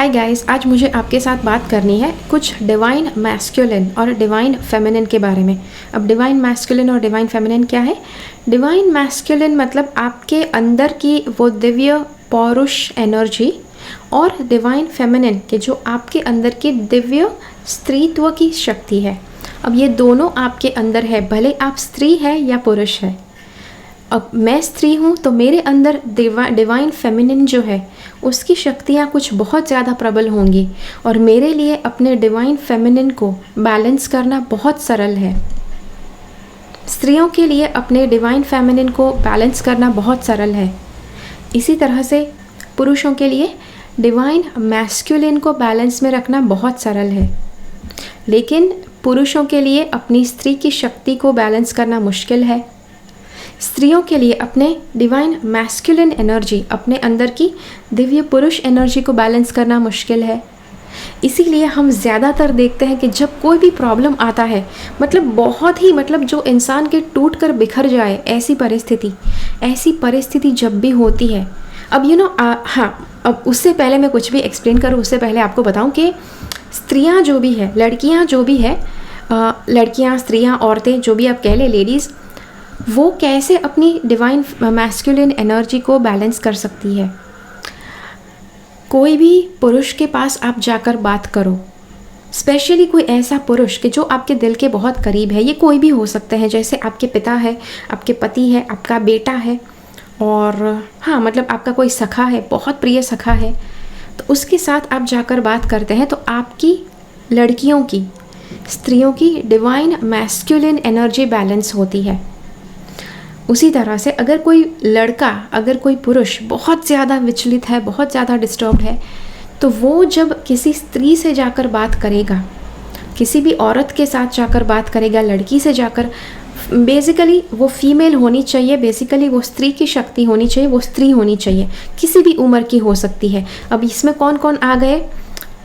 Hi guys, आज मुझे आपके साथ बात करनी है कुछ डिवाइन मैस्कुलिन और डिवाइन फेमिनिन के बारे में। अब डिवाइन मैस्कुलिन और डिवाइन फेमिनिन क्या है? डिवाइन मैस्कुलिन मतलब आपके अंदर की वो दिव्य पौरुष एनर्जी, और डिवाइन फेमिनिन के जो आपके अंदर की दिव्य स्त्रीत्व की शक्ति है। अब ये दोनों आपके अंदर है, भले आप स्त्री है या पुरुष है। अब मैं स्त्री हूँ तो मेरे अंदर डिवाइन फेमिनिन जो है उसकी शक्तियाँ कुछ बहुत ज़्यादा प्रबल होंगी, और मेरे लिए अपने डिवाइन फेमिनिन को बैलेंस करना बहुत सरल है। स्त्रियों के लिए अपने डिवाइन फेमिनिन को बैलेंस करना बहुत सरल है। इसी तरह से पुरुषों के लिए डिवाइन मैस्कुलिन को बैलेंस में रखना बहुत सरल है, लेकिन पुरुषों के लिए अपनी स्त्री की शक्ति को बैलेंस करना मुश्किल है। स्त्रियों के लिए अपने डिवाइन मैस्कुलिन एनर्जी, अपने अंदर की दिव्य पुरुष एनर्जी को बैलेंस करना मुश्किल है। इसीलिए हम ज़्यादातर देखते हैं कि जब कोई भी प्रॉब्लम आता है, बहुत ही जो इंसान के टूट कर बिखर जाए, ऐसी परिस्थिति जब भी होती है। अब अब उससे पहले मैं कुछ भी एक्सप्लेन करूँ, उससे पहले आपको बताऊँ कि स्त्रियाँ जो भी है, लड़कियाँ जो भी है, लड़कियाँ, स्त्रियाँ, औरतें, जो भी आप कह लें, लेडीज़, वो कैसे अपनी डिवाइन मैस्कुलिन एनर्जी को बैलेंस कर सकती है। कोई भी पुरुष के पास आप जाकर बात करो, स्पेशली कोई ऐसा पुरुष कि जो आपके दिल के बहुत करीब है। ये कोई भी हो सकते हैं, जैसे आपके पिता है, आपके पति है, आपका बेटा है, और आपका कोई सखा है, बहुत प्रिय सखा है। तो उसके साथ आप जाकर बात करते हैं तो आपकी लड़कियों की, स्त्रियों की डिवाइन मैस्कुलिन एनर्जी बैलेंस होती है। उसी तरह से अगर कोई लड़का, अगर कोई पुरुष बहुत ज़्यादा विचलित है, बहुत ज़्यादा डिस्टर्ब्ड है, तो वो जब किसी स्त्री से जाकर बात करेगा, किसी भी औरत के साथ जाकर बात करेगा, लड़की से जाकर, बेसिकली वो फीमेल होनी चाहिए, बेसिकली वो स्त्री की शक्ति होनी चाहिए, वो स्त्री होनी चाहिए, किसी भी उम्र की हो सकती है। अब इसमें कौन कौन आ गए?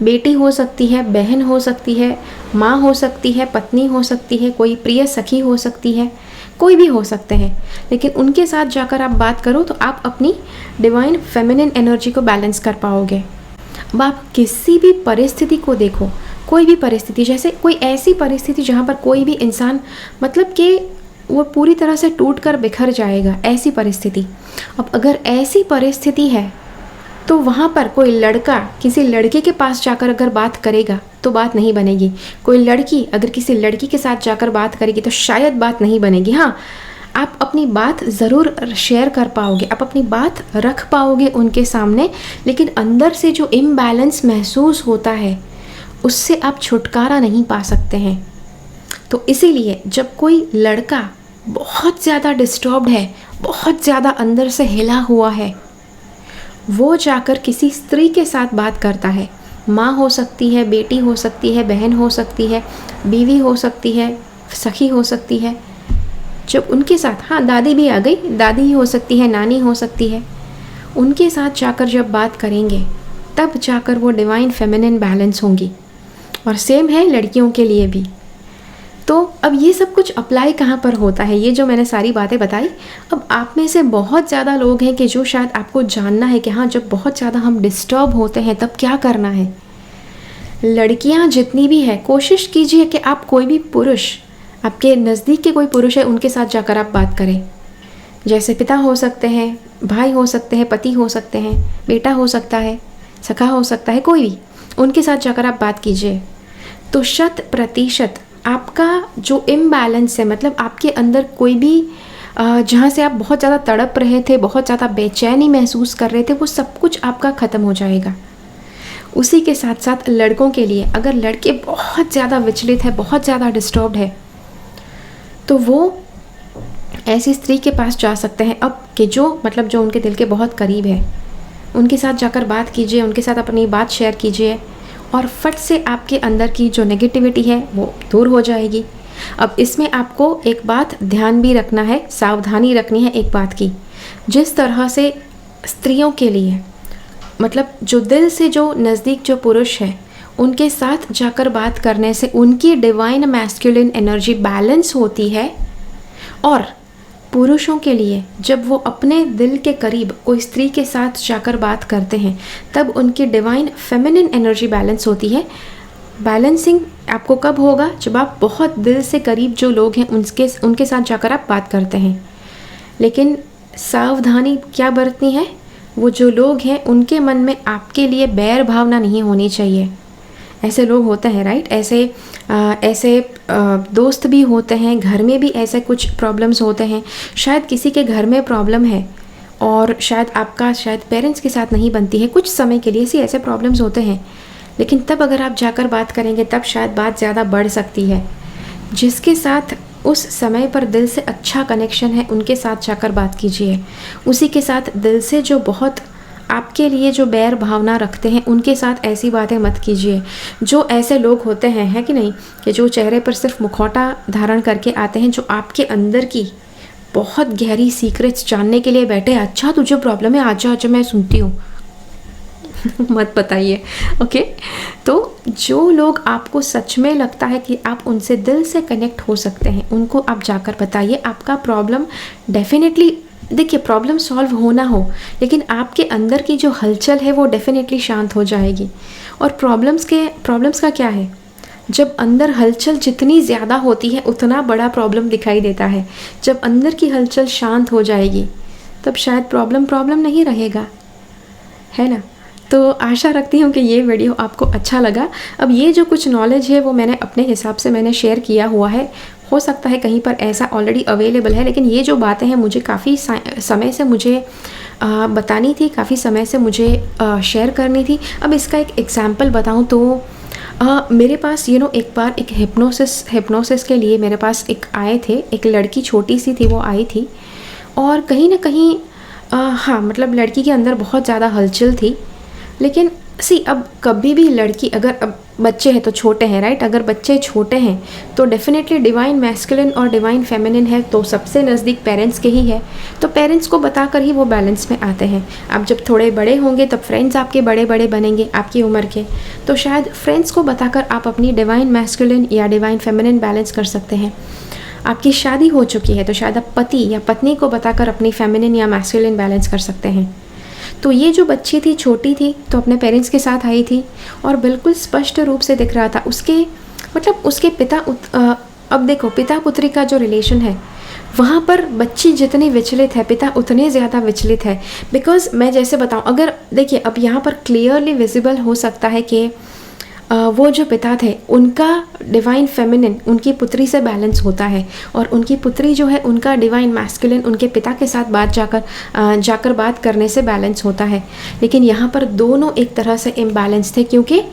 बेटी हो सकती है, बहन हो सकती है, माँ हो सकती है, पत्नी हो सकती है, कोई प्रिय सखी हो सकती है, कोई भी हो सकते हैं। लेकिन उनके साथ जाकर आप बात करो तो आप अपनी डिवाइन फेमिनिन एनर्जी को बैलेंस कर पाओगे। अब आप किसी भी परिस्थिति को देखो, कोई भी परिस्थिति, जैसे कोई ऐसी परिस्थिति जहाँ पर कोई भी इंसान कि वो पूरी तरह से टूट कर बिखर जाएगा, ऐसी परिस्थिति। अब अगर ऐसी परिस्थिति है तो वहाँ पर कोई लड़का किसी लड़के के पास जाकर अगर बात करेगा तो बात नहीं बनेगी। कोई लड़की अगर किसी लड़की के साथ जाकर बात करेगी तो शायद बात नहीं बनेगी। हाँ, आप अपनी बात ज़रूर शेयर कर पाओगे, आप अपनी बात रख पाओगे उनके सामने, लेकिन अंदर से जो इम्बैलेंस महसूस होता है उससे आप छुटकारा नहीं पा सकते हैं। तो इसीलिए जब कोई लड़का बहुत ज़्यादा डिस्टर्ब्ड है, बहुत ज़्यादा अंदर से हिला हुआ है, वो जाकर किसी स्त्री के साथ बात करता है, माँ हो सकती है, बेटी हो सकती है, बहन हो सकती है, बीवी हो सकती है, सखी हो सकती है, जब उनके साथ, दादी भी आ गई, दादी ही हो सकती है, नानी हो सकती है, उनके साथ जाकर जब बात करेंगे तब जाकर वो डिवाइन फेमिनिन बैलेंस होंगी। और सेम है लड़कियों के लिए भी। तो अब ये सब कुछ अप्लाई कहाँ पर होता है, ये जो मैंने सारी बातें बताई। अब आप में से बहुत ज़्यादा लोग हैं कि जो शायद आपको जानना है कि जब बहुत ज़्यादा हम डिस्टर्ब होते हैं तब क्या करना है। लड़कियां जितनी भी है, कोशिश कीजिए कि आप कोई भी पुरुष, आपके नज़दीक के कोई पुरुष है, उनके साथ जाकर आप बात करें। जैसे पिता हो सकते हैं, भाई हो सकते हैं, पति हो सकते हैं, बेटा हो सकता है, सखा हो सकता है, कोई भी, उनके साथ जाकर आप बात कीजिए। तो 100% आपका जो इम्बैलेंस है, आपके अंदर कोई भी जहाँ से आप बहुत ज़्यादा तड़प रहे थे, बहुत ज़्यादा बेचैनी महसूस कर रहे थे, वो सब कुछ आपका ख़त्म हो जाएगा। उसी के साथ साथ लड़कों के लिए, अगर लड़के बहुत ज़्यादा विचलित है, बहुत ज़्यादा डिस्टर्ब्ड है, तो वो ऐसी स्त्री के पास जा सकते हैं अब कि जो उनके दिल के बहुत करीब है। उनके साथ जाकर बात कीजिए, उनके साथ अपनी बात शेयर कीजिए, और फट से आपके अंदर की जो नेगेटिविटी है वो दूर हो जाएगी। अब इसमें आपको एक बात ध्यान भी रखना है, सावधानी रखनी है एक बात की। जिस तरह से स्त्रियों के लिए जो दिल से जो नज़दीक जो पुरुष है, उनके साथ जाकर बात करने से उनकी डिवाइन मैस्कुलिन एनर्जी बैलेंस होती है, और पुरुषों के लिए जब वो अपने दिल के करीब कोई स्त्री के साथ जाकर बात करते हैं तब उनकी डिवाइन फेमिनिन एनर्जी बैलेंस होती है। बैलेंसिंग आपको कब होगा? जब आप बहुत दिल से करीब जो लोग हैं उनके साथ जाकर आप बात करते हैं। लेकिन सावधानी क्या बरतनी है? वो जो लोग हैं उनके मन में आपके लिए बैर भावना नहीं होनी चाहिए। ऐसे लोग होते हैं, राइट? ऐसे दोस्त भी होते हैं, घर में भी ऐसे कुछ प्रॉब्लम्स होते हैं। शायद किसी के घर में प्रॉब्लम है और शायद पेरेंट्स के साथ नहीं बनती है कुछ समय के लिए, ऐसे प्रॉब्लम्स होते हैं। लेकिन तब अगर आप जाकर बात करेंगे तब शायद बात ज़्यादा बढ़ सकती है। जिसके साथ उस समय पर दिल से अच्छा कनेक्शन है उनके साथ जाकर बात कीजिए। उसी के साथ दिल से जो बहुत आपके लिए जो बैर भावना रखते हैं उनके साथ ऐसी बातें मत कीजिए। जो ऐसे लोग होते हैं, है कि नहीं, कि जो चेहरे पर सिर्फ मुखौटा धारण करके आते हैं, जो आपके अंदर की बहुत गहरी सीक्रेट्स जानने के लिए बैठे। अच्छा तुझे प्रॉब्लम है, आजा मैं सुनती हूँ। मत बताइए, ओके? तो जो लोग आपको सच में लगता है कि आप उनसे दिल से कनेक्ट हो सकते हैं उनको आप जाकर बताइए। आपका प्रॉब्लम डेफिनेटली, देखिए, प्रॉब्लम सॉल्व होना हो लेकिन आपके अंदर की जो हलचल है वो डेफिनेटली शांत हो जाएगी। और प्रॉब्लम्स का क्या है? जब अंदर हलचल जितनी ज़्यादा होती है उतना बड़ा प्रॉब्लम दिखाई देता है। जब अंदर की हलचल शांत हो जाएगी तब शायद प्रॉब्लम नहीं रहेगा, है ना? तो आशा रखती हूँ कि ये वीडियो आपको अच्छा लगा। अब ये जो कुछ नॉलेज है वो मैंने अपने हिसाब से मैंने शेयर किया हुआ है। हो सकता है कहीं पर ऐसा ऑलरेडी अवेलेबल है, लेकिन ये जो बातें हैं मुझे काफ़ी समय से मुझे बतानी थी, काफ़ी समय से मुझे शेयर करनी थी। अब इसका एक एग्जांपल बताऊँ तो मेरे पास एक बार एक हिप्नोसिस के लिए मेरे पास आए थे, एक लड़की छोटी सी थी, वो आई थी और कहीं ना कहीं हाँ, मतलब लड़की के अंदर बहुत ज़्यादा हलचल थी। लेकिन अब कभी भी लड़की, अगर अब बच्चे हैं तो छोटे हैं, राइट? अगर बच्चे छोटे हैं तो डेफिनेटली डिवाइन मैस्कुलिन और डिवाइन फेमिनिन है तो सबसे नज़दीक पेरेंट्स के ही है। तो पेरेंट्स को बताकर ही वो बैलेंस में आते हैं। अब जब थोड़े बड़े होंगे तब फ्रेंड्स आपके बड़े बड़े बनेंगे आपकी उम्र के, तो शायद फ्रेंड्स को बताकर आप अपनी डिवाइन मैस्कुलिन या डिवाइन फेमिनिन बैलेंस कर सकते हैं। आपकी शादी हो चुकी है तो शायद आप पति या पत्नी को बताकर अपनी फेमिनिन या मैस्कुलिन बैलेंस कर सकते हैं। तो ये जो बच्ची थी, छोटी थी, तो अपने पेरेंट्स के साथ आई थी और बिल्कुल स्पष्ट रूप से दिख रहा था उसके पिता अब देखो, पिता पुत्री का जो रिलेशन है वहाँ पर बच्ची जितनी विचलित है पिता उतने ज़्यादा विचलित है। बिकॉज मैं जैसे बताऊँ, अगर देखिए अब यहाँ पर क्लियरली विजिबल हो सकता है कि वो जो पिता थे उनका डिवाइन फेमिनिन उनकी पुत्री से बैलेंस होता है और उनकी पुत्री जो है उनका डिवाइन मैस्कुलिन उनके पिता के साथ जाकर बात करने से बैलेंस होता है। लेकिन यहाँ पर दोनों एक तरह से इम्बैलेंस थे, क्योंकि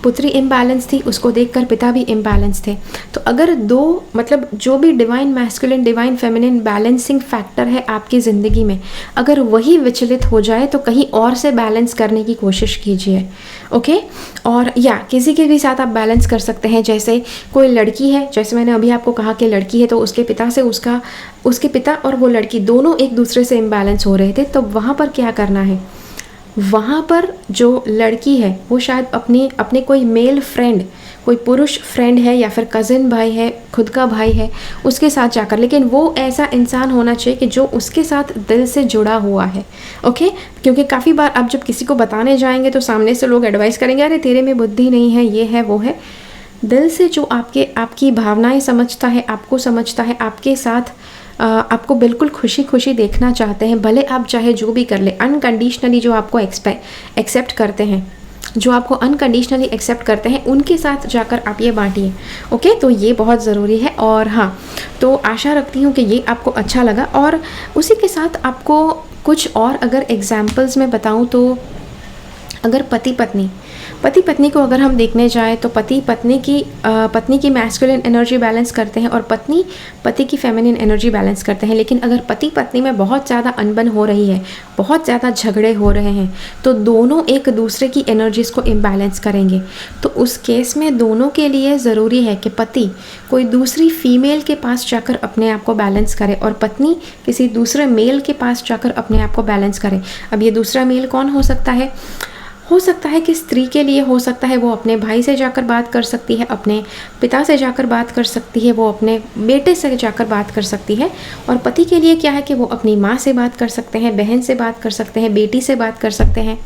पुत्री इम्बैलेंस थी, उसको देखकर पिता भी इम्बैलेंस थे। तो अगर जो भी divine masculine divine feminine balancing factor है आपकी ज़िंदगी में, अगर वही विचलित हो जाए तो कहीं और से बैलेंस करने की कोशिश कीजिए, ओके? और या किसी के भी साथ आप बैलेंस कर सकते हैं। जैसे कोई लड़की है, जैसे मैंने अभी आपको कहा कि लड़की है तो उसके पिता से उसके पिता और वो लड़की दोनों एक दूसरे से इम्बैलेंस हो रहे थे। तो वहाँ पर क्या करना है? वहाँ पर जो लड़की है वो शायद अपने कोई मेल फ्रेंड, कोई पुरुष फ्रेंड है या फिर कज़न भाई है, खुद का भाई है, उसके साथ जाकर, लेकिन वो ऐसा इंसान होना चाहिए कि जो उसके साथ दिल से जुड़ा हुआ है, ओके? क्योंकि काफ़ी बार आप जब किसी को बताने जाएंगे तो सामने से लोग एडवाइस करेंगे, अरे तेरे में बुद्धि नहीं है, ये है वो है। दिल से जो आपकी भावनाएं समझता है, आपको समझता है, आपके साथ आपको बिल्कुल खुशी खुशी देखना चाहते हैं, भले आप चाहे जो भी कर ले, अनकंडीशनली जो आपको एक्सेप्ट करते हैं, जो आपको अनकंडीशनली एक्सेप्ट करते हैं, उनके साथ जाकर आप ये बांटिए, ओके? तो ये बहुत ज़रूरी है। और हाँ, तो आशा रखती हूँ कि ये आपको अच्छा लगा। और उसी के साथ आपको कुछ और अगर एग्जाम्पल्स में बताऊँ तो अगर पति पत्नी को अगर हम देखने जाए तो पति पत्नी की मैस्कुलिन एनर्जी बैलेंस करते हैं और पत्नी पति की फेमिनिन एनर्जी बैलेंस करते हैं। लेकिन अगर पति पत्नी में बहुत ज़्यादा अनबन हो रही है, बहुत ज़्यादा झगड़े हो रहे हैं, तो दोनों एक दूसरे की एनर्जीज़ को इम्बैलेंस करेंगे। तो उस केस में दोनों के लिए ज़रूरी है कि पति कोई दूसरी फीमेल के पास जाकर अपने आप को बैलेंस करे और पत्नी किसी दूसरे मेल के पास जाकर अपने आप को बैलेंस करे। अब ये दूसरा मेल कौन हो सकता है? हो सकता है कि स्त्री के लिए हो सकता है वो अपने भाई से जाकर बात कर सकती है, अपने पिता से जाकर बात कर सकती है, वो अपने बेटे से जाकर बात कर सकती है। और पति के लिए क्या है कि वो अपनी माँ से बात कर सकते हैं, बहन से बात कर सकते हैं, बेटी से बात कर सकते हैं।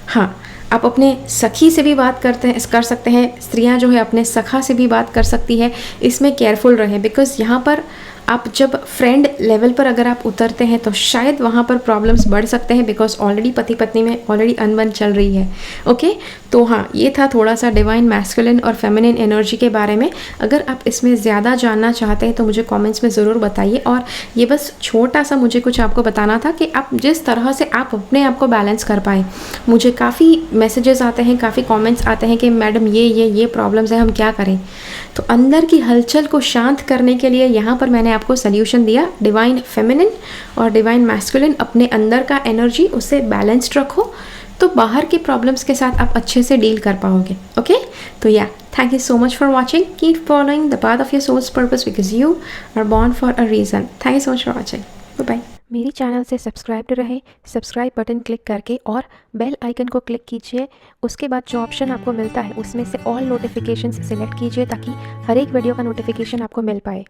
हाँ, आप अपने सखी से भी बात कर सकते हैं। स्त्रियां जो है अपने सखा से भी बात कर सकती है। इसमें केयरफुल रहें, बिकॉज़ यहाँ पर आप जब फ्रेंड लेवल पर अगर आप उतरते हैं तो शायद वहाँ पर प्रॉब्लम्स बढ़ सकते हैं, बिकॉज ऑलरेडी पति पत्नी में ऑलरेडी अनबन चल रही है। ओके, तो हाँ, ये था थोड़ा सा डिवाइन मैस्कुलिन और फेमिनिन एनर्जी के बारे में। अगर आप इसमें ज़्यादा जानना चाहते हैं तो मुझे कमेंट्स में ज़रूर बताइए। और ये बस छोटा सा मुझे कुछ आपको बताना था कि आप जिस तरह से आप अपने आप को बैलेंस कर पाए। मुझे काफ़ी मैसेजेस आते हैं, काफ़ी कमेंट्स आते हैं कि मैडम ये प्रॉब्लम्स है, हम क्या करें। तो अंदर की हलचल को शांत करने के लिए यहाँ पर मैंने आपको सोल्यूशन दिया, डिवाइन फेमिनिन और डिवाइन मैस्कुलिन। अपने अंदर का एनर्जी उसे बैलेंस्ड रखो, तो बाहर के प्रॉब्लम्स के साथ आप अच्छे से डील कर पाओगे। ओके, तो या thank you so much for watching. Keep following the path of your soul's purpose because you are born for a reason. Thank you so much for watching. Bye bye. मेरी channel से subscribe रहे, subscribe button click करके और bell icon को click कीजिए। उसके बाद जो ऑप्शन आपको मिलता है उसमें से ऑल नोटिफिकेशंस सिलेक्ट कीजिए, ताकि हर एक वीडियो का नोटिफिकेशन आपको मिल पाए।